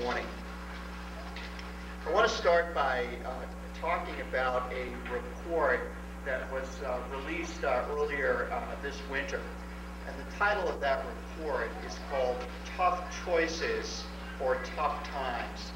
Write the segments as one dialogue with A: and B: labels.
A: morning. I want to start by talking about a report that was released earlier this winter. And the title of that report is called Tough Choices or Tough Times.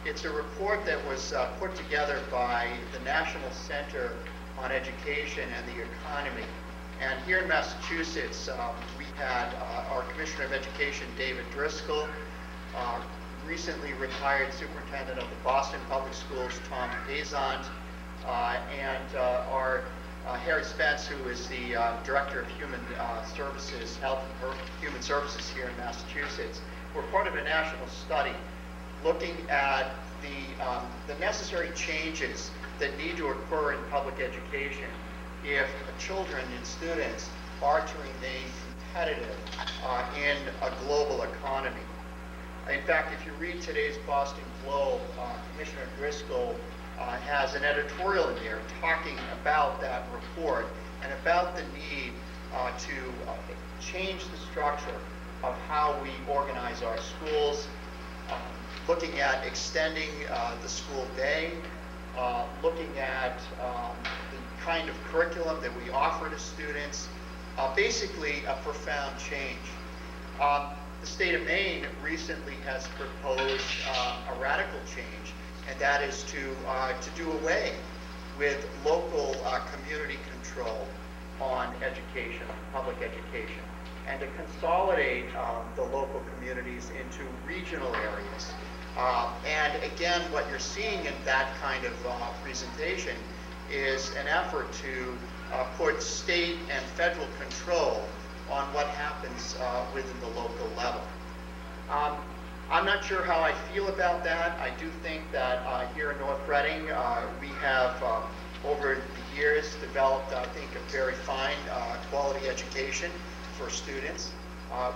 A: It's a report that was put together by the National Center on Education and the Economy. And here in Massachusetts, we had our Commissioner of Education, David Driscoll, recently retired Superintendent of the Boston Public Schools, Tom Pazant, and our Harry Spence, who is the Director of Human Services, Health and Human Services here in Massachusetts. We're part of a national study looking at the necessary changes that need to occur in public education if children and students are to remain competitive in a global economy. In fact, if you read today's Boston Globe, Commissioner Driscoll has an editorial in there talking about that report and about the need to change the structure of how we organize our schools, looking at extending the school day, looking at the kind of curriculum that we offer to students, basically a profound change. The state of Maine recently has proposed a radical change, and that is to do away with local community control on education, public education, and to consolidate the local communities into regional areas. And again, what you're seeing in that kind of presentation is an effort to put state and federal control on what happens within the local level. I'm not sure how I feel about that. I do think that here in North Reading, we have over the years developed, I think, a very fine quality education for students.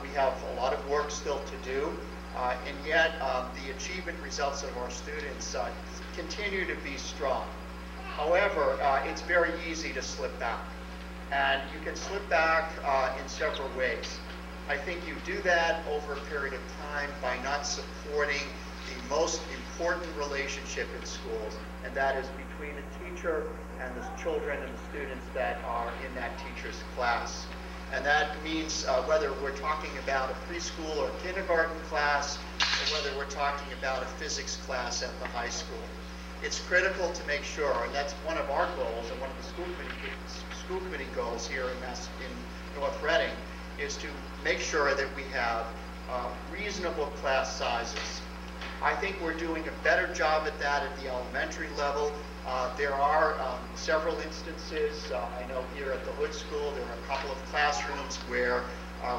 A: We have a lot of work still to do, and yet the achievement results of our students continue to be strong. However, it's very easy to slip back. And you can slip back in several ways. I think you do that over a period of time by not supporting the most important relationship in schools, and that is between the teacher and the children and the students that are in that teacher's class. And that means whether we're talking about a preschool or kindergarten class, or whether we're talking about a physics class at the high school. It's critical to make sure, and that's one of our goals and one of the school committee goals here in North Reading, is to make sure that we have reasonable class sizes. I think we're doing a better job at that at the elementary level. There are several instances. I know here at the Hood School there are a couple of classrooms where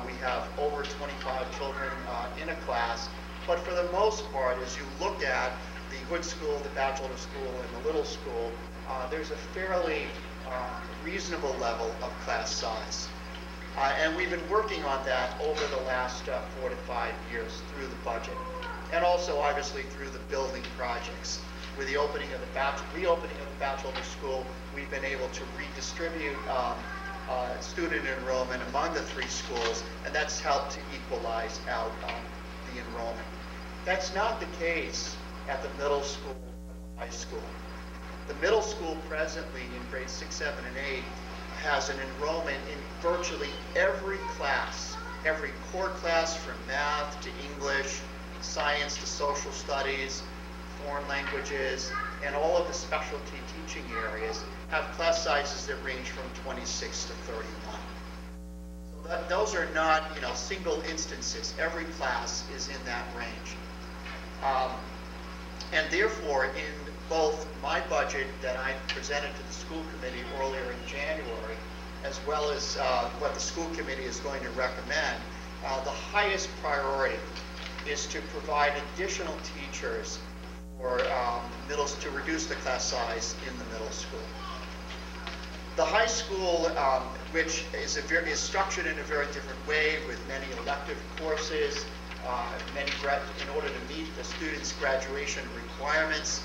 A: we have over 25 children in a class. But for the most part, as you look at the Hood School, the Bachelor School, and the Little School, there's a fairly reasonable level of class size. And we've been working on that over the last 4 to 5 years through the budget, and also obviously through the building projects. With the reopening of the Bachelor School, we've been able to redistribute student enrollment among the 3 schools, and that's helped to equalize out the enrollment. That's not the case at the middle school and high school. The middle school presently in grades 6, 7, and 8 has an enrollment in virtually every class, every core class from math to English, science to social studies, foreign languages, and all of the specialty teaching areas have class sizes that range from 26 to 31. So those are not, single instances. Every class is in that range. And therefore, in both my budget that I presented to the school committee earlier in January, as well as what the school committee is going to recommend, the highest priority is to provide additional teachers for to reduce the class size in the middle school. The high school, which is structured in a very different way with many elective courses, in order to meet the students' graduation requirements,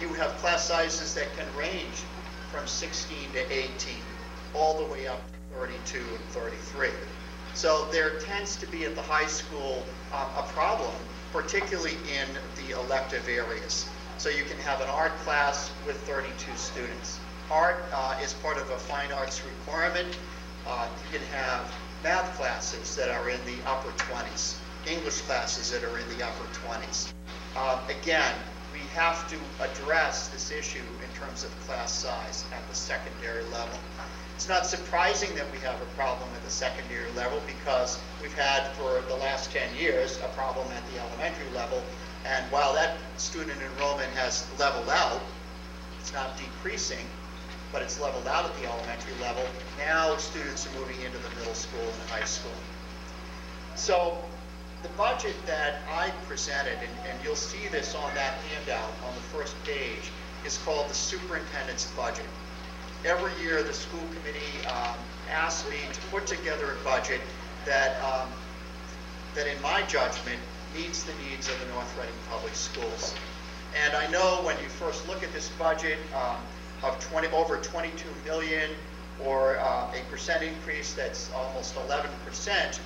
A: you have class sizes that can range from 16 to 18, all the way up to 32 and 33. So there tends to be at the high school a problem particularly in the elective areas. So you can have an art class with 32 students. Art is part of a fine arts requirement. You can have math classes that are in the upper 20s, English classes that are in the upper 20s. Again, we have to address this issue in terms of class size at the secondary level. It's not surprising that we have a problem at the secondary level because we've had for the last 10 years a problem at the elementary level, and while that student enrollment has leveled out, it's not decreasing, but it's leveled out at the elementary level. Now students are moving into the middle school and high school. So the budget that I presented, and you'll see this on that handout on the first page, is called the superintendent's budget. Every year the school committee asks me to put together a budget that, that in my judgment meets the needs of the North Reading Public Schools. And I know when you first look at this budget of over 22 million, or a percent increase that's almost 11%,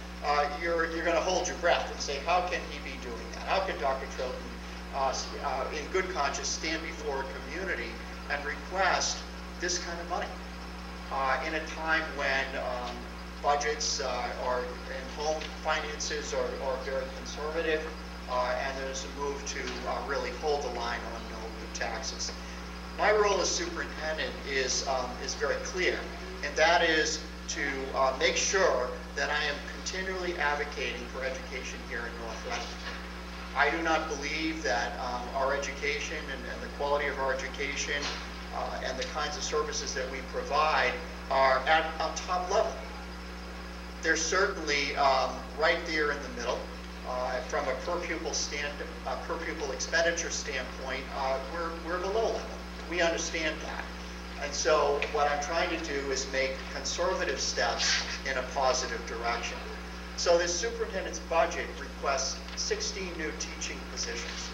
A: you're going to hold your breath and say, how can he be doing that? How can Dr. Troughton, in good conscience, stand before a community and request this kind of money in a time when budgets are and home finances are very conservative, and there's a move to really hold the line on no new taxes. My role as superintendent is very clear, and that is to make sure that I am continually advocating for education here in North Reading. I do not believe that our education and the quality of our education and the kinds of services that we provide are at a top level. They're certainly right there in the middle. From a per pupil expenditure standpoint, we're below level. We understand that. And so what I'm trying to do is make conservative steps in a positive direction. So this superintendent's budget requests 16 new teaching positions.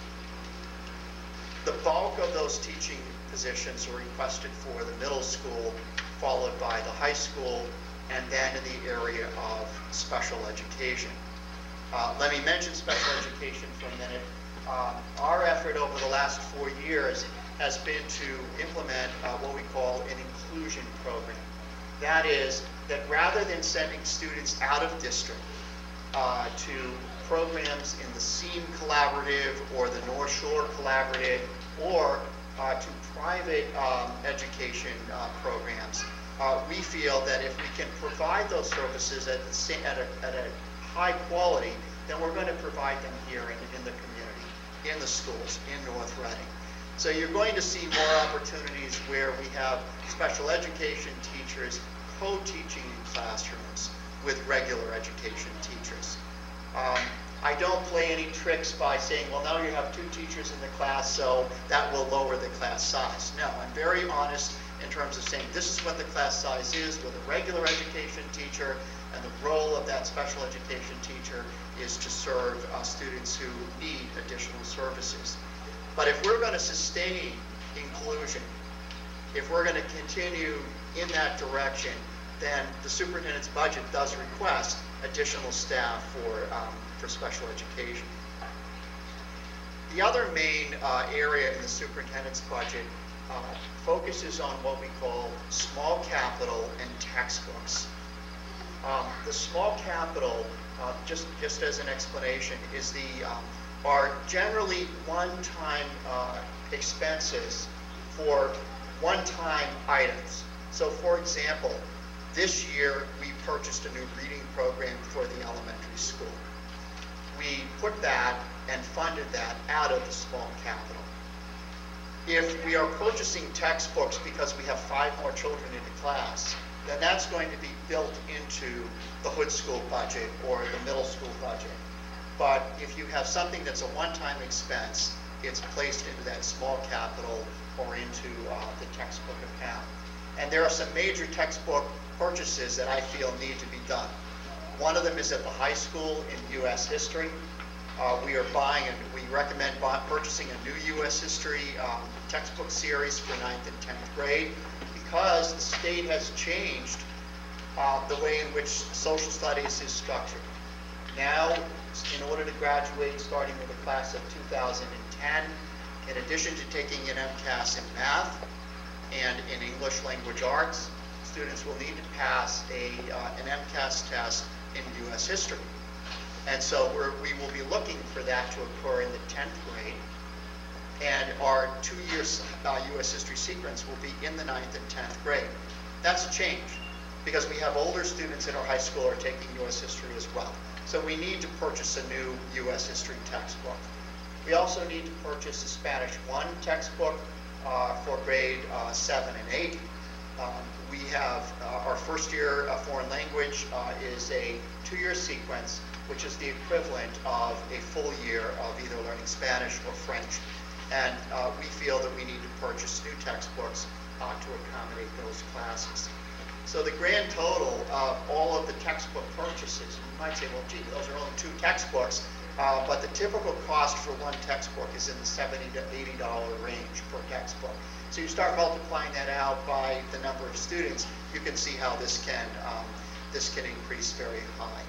A: The bulk of those teaching positions are requested for the middle school, followed by the high school, and then in the area of special education. Let me mention special education for a minute. Our effort over the last 4 years has been to implement what we call an inclusion program. That is, that rather than sending students out of district to programs in the SEAM Collaborative or the North Shore Collaborative or to private education programs, we feel that if we can provide those services at a high quality, then we're going to provide them here in the community, in the schools, in North Reading. So you're going to see more opportunities where we have special education teachers co-teaching in classrooms with regular education teachers. I don't play any tricks by saying, well, now you have 2 teachers in the class, so that will lower the class size. No, I'm very honest in terms of saying this is what the class size is with a regular education teacher, and the role of that special education teacher is to serve students who need additional services. But if we're going to sustain inclusion, if we're going to continue in that direction, then the superintendent's budget does request additional staff for special education. The other main area in the superintendent's budget focuses on what we call small capital and textbooks. The small capital, just as an explanation, is are generally one-time expenses for one-time items. So for example, this year we purchased a new reading program for the elementary school. We put that and funded that out of the small capital. If we are purchasing textbooks because we have 5 more children in the class, then that's going to be built into the Hood School budget or the middle school budget. But if you have something that's a one-time expense, it's placed into that small capital or into the textbook account. And there are some major textbook purchases that I feel need to be done. One of them is at the high school in U.S. history. We are buying, and we recommend purchasing a new U.S. history textbook series for 9th and 10th grade because the state has changed the way in which social studies is structured. Now, students in order to graduate, starting with the class of 2010. In addition to taking an MCAS in math and in English language arts, students will need to pass an MCAS test in U.S. history. And so we will be looking for that to occur in the 10th grade. And our 2-year U.S. history sequence will be in the 9th and 10th grade. That's a change, because we have older students in our high school who are taking U.S. history as well. So we need to purchase a new U.S. history textbook. We also need to purchase a Spanish 1 textbook for grade 7 and 8. We have our first year foreign language is a 2-year sequence, which is the equivalent of a full year of either learning Spanish or French. And we feel that we need to purchase new textbooks to accommodate those classes. So the grand total of all of the textbook purchases, you might say, well, gee, those are only 2 textbooks, but the typical cost for 1 textbook is in the $70 to $80 range per textbook. So you start multiplying that out by the number of students, you can see how this can increase very high.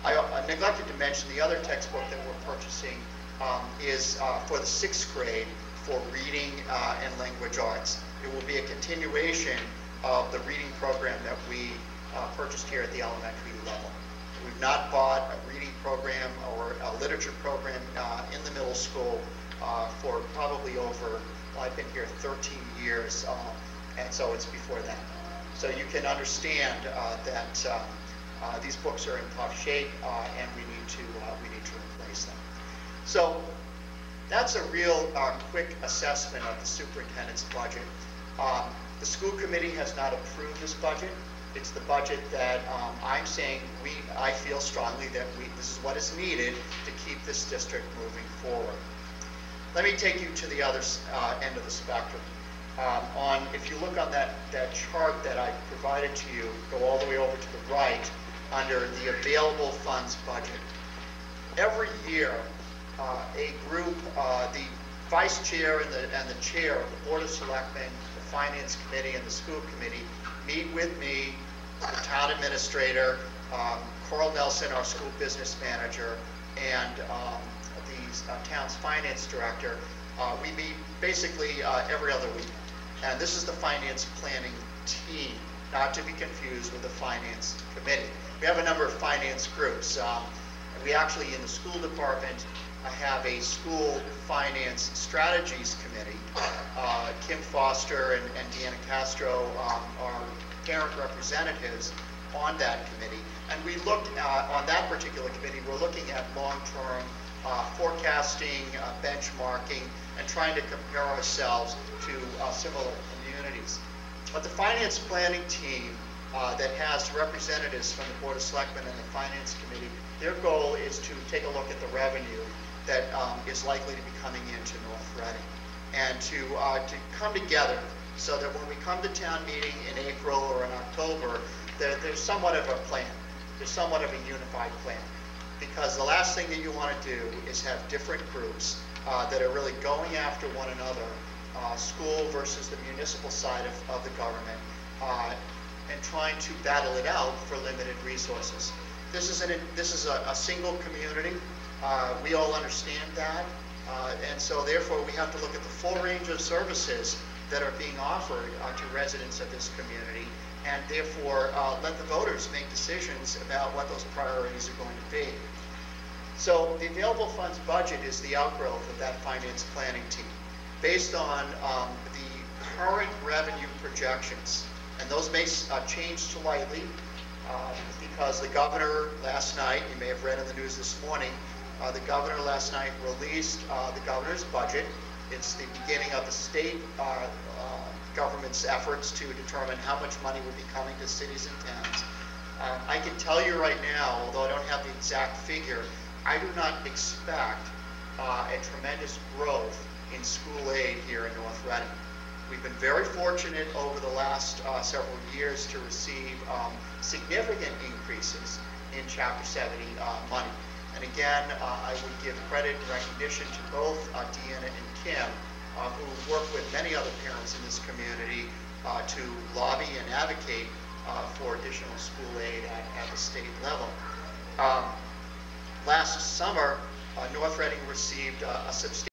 A: I neglected to mention the other textbook that we're purchasing is for the 6th grade for reading and language arts. It will be a continuation of the reading program that we purchased here at the elementary level. We've not bought a reading program or a literature program in the middle school for probably over, well, I've been here 13 years, and so it's before that. So you can understand that these books are in tough shape, and we need to replace them. So that's a real quick assessment of the superintendent's budget. The school committee has not approved this budget. It's the budget that I'm saying I feel strongly that this is what is needed to keep this district moving forward. Let me take you to the other end of the spectrum. If you look on that chart that I provided to you, go all the way over to the right under the available funds budget. Every year, a group, the vice chair and the chair of the Board of Selectmen, the Finance Committee, and the School Committee meet with me, the town administrator, Carl Nelson, our school business manager, and the town's finance director. We meet basically every other week. And this is the finance planning team, not to be confused with the finance committee. We have a number of finance groups. We actually, in the school department, have a school finance strategies committee. Kim Foster and Deanna Castro are parent representatives on that committee. And we looked on that particular committee, we're looking at long-term forecasting, benchmarking, and trying to compare ourselves to similar communities. But the finance planning team that has representatives from the Board of Selectmen and the Finance Committee, their goal is to take a look at the revenue that is likely to be coming into North Reading, and to come together so that when we come to town meeting in April or in October, there's somewhat of a plan. There's somewhat of a unified plan. Because the last thing that you want to do is have different groups that are really going after one another, school versus the municipal side of the government, and trying to battle it out for limited resources. This is a single community. We all understand that, and so therefore we have to look at the full range of services that are being offered to residents of this community, and therefore let the voters make decisions about what those priorities are going to be. So the available funds budget is the outgrowth of that finance planning team, based on the current revenue projections. And those may change slightly because the governor last night, you may have read in the news this morning, the governor last night released the governor's budget. It's the beginning of the state government's efforts to determine how much money will be coming to cities and towns. I can tell you right now, although I don't have the exact figure, I do not expect a tremendous growth in school aid here in North Reading. We've been very fortunate over the last several years to receive significant increases in Chapter 70 money. And again, I would give credit and recognition to both Deanna and Kim, who work with many other parents in this community to lobby and advocate for additional school aid at the state level. last summer, North Reading received a substantial